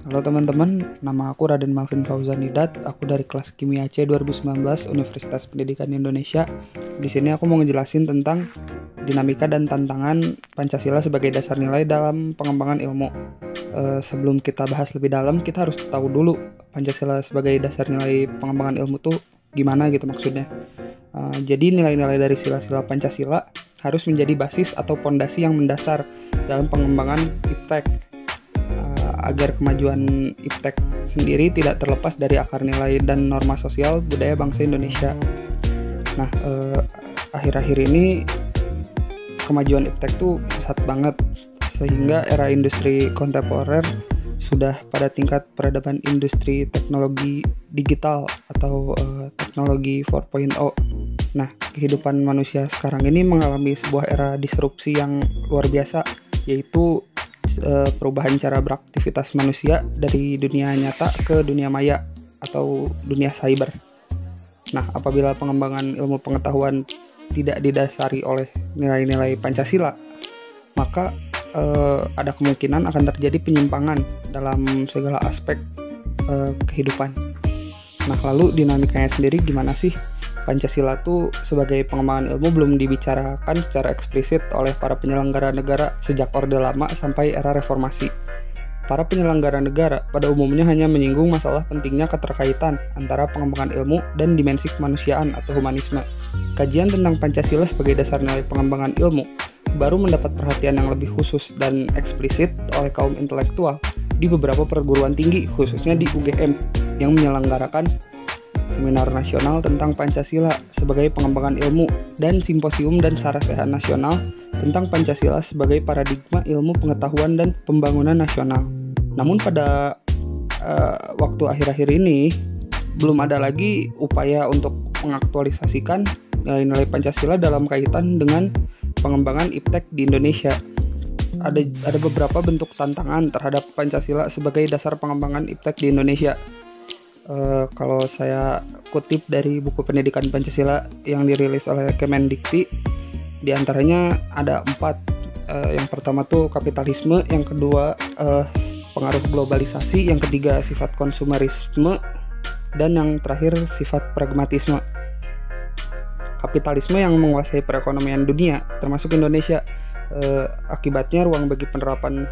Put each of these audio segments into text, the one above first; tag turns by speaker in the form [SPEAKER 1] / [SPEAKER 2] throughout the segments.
[SPEAKER 1] Halo teman-teman, nama aku Raden Malvin Fauzanidat. Aku dari kelas Kimia C 2019 Universitas Pendidikan Indonesia. Di sini aku mau ngejelasin tentang dinamika dan tantangan Pancasila sebagai dasar nilai dalam pengembangan ilmu. Sebelum kita bahas lebih dalam, kita harus tahu dulu Pancasila sebagai dasar nilai pengembangan ilmu tuh gimana gitu maksudnya. Jadi nilai-nilai dari sila-sila Pancasila harus menjadi basis atau pondasi yang mendasar dalam pengembangan iptek, agar kemajuan iptek sendiri tidak terlepas dari akar nilai dan norma sosial budaya bangsa Indonesia. Nah, akhir-akhir ini kemajuan iptek tuh pesat banget, sehingga era industri kontemporer sudah pada tingkat peradaban industri teknologi digital atau teknologi 4.0. Nah, kehidupan manusia sekarang ini mengalami sebuah era disrupsi yang luar biasa, yaitu perubahan cara beraktivitas manusia dari dunia nyata ke dunia maya atau dunia cyber. Nah, apabila pengembangan ilmu pengetahuan tidak didasari oleh nilai-nilai Pancasila, maka ada kemungkinan akan terjadi penyimpangan dalam segala aspek kehidupan. Nah, lalu dinamikanya sendiri gimana sih? Pancasila tuh sebagai pengembangan ilmu belum dibicarakan secara eksplisit oleh para penyelenggara negara sejak Orde Lama sampai era Reformasi. Para penyelenggara negara pada umumnya hanya menyinggung masalah pentingnya keterkaitan antara pengembangan ilmu dan dimensi kemanusiaan atau humanisme. Kajian tentang Pancasila sebagai dasar nilai pengembangan ilmu baru mendapat perhatian yang lebih khusus dan eksplisit oleh kaum intelektual di beberapa perguruan tinggi, khususnya di UGM, yang menyelenggarakan Seminar Nasional tentang Pancasila sebagai pengembangan ilmu dan Simposium dan Sarasehan Nasional tentang Pancasila sebagai paradigma ilmu pengetahuan dan pembangunan nasional. Namun pada waktu akhir-akhir ini belum ada lagi upaya untuk mengaktualisasikan nilai-nilai Pancasila dalam kaitan dengan pengembangan iptek di Indonesia. Ada beberapa bentuk tantangan terhadap Pancasila sebagai dasar pengembangan iptek di Indonesia. Kalau saya kutip dari buku pendidikan Pancasila yang dirilis oleh Kemendikti, diantaranya ada 4. Yang pertama tuh kapitalisme, yang kedua pengaruh globalisasi, yang ketiga sifat konsumerisme, dan yang terakhir sifat pragmatisme. Kapitalisme yang menguasai perekonomian dunia, termasuk Indonesia. Akibatnya ruang bagi penerapan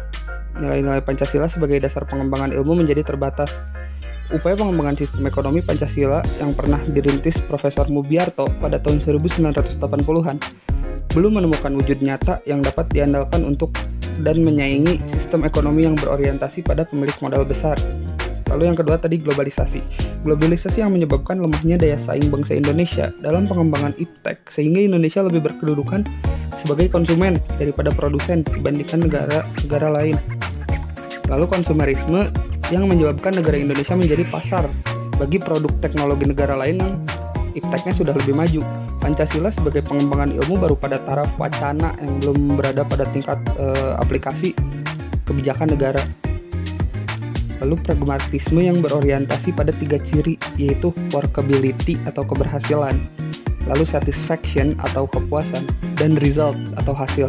[SPEAKER 1] nilai-nilai Pancasila sebagai dasar pengembangan ilmu menjadi terbatas. Upaya pengembangan sistem ekonomi Pancasila yang pernah dirintis Profesor Mubiarto pada tahun 1980-an belum menemukan wujud nyata yang dapat diandalkan untuk dan menyaingi sistem ekonomi yang berorientasi pada pemilik modal besar. Lalu yang kedua tadi globalisasi. Globalisasi yang menyebabkan lemahnya daya saing bangsa Indonesia dalam pengembangan iptek, sehingga Indonesia lebih berkedudukan sebagai konsumen daripada produsen dibandingkan negara lain. Lalu konsumerisme yang menyebabkan negara Indonesia menjadi pasar bagi produk teknologi negara lain yang ipteknya sudah lebih maju. Pancasila sebagai pengembangan ilmu baru pada taraf wacana yang belum berada pada tingkat aplikasi kebijakan negara. Lalu pragmatisme yang berorientasi pada 3 ciri, yaitu workability atau keberhasilan, lalu satisfaction atau kepuasan, dan result atau hasil,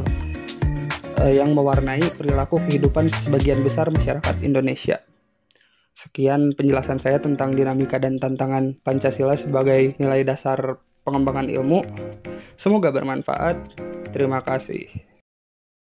[SPEAKER 1] yang mewarnai perilaku kehidupan sebagian besar masyarakat Indonesia. Sekian penjelasan saya tentang dinamika dan tantangan Pancasila sebagai nilai dasar pengembangan ilmu. Semoga bermanfaat. Terima kasih.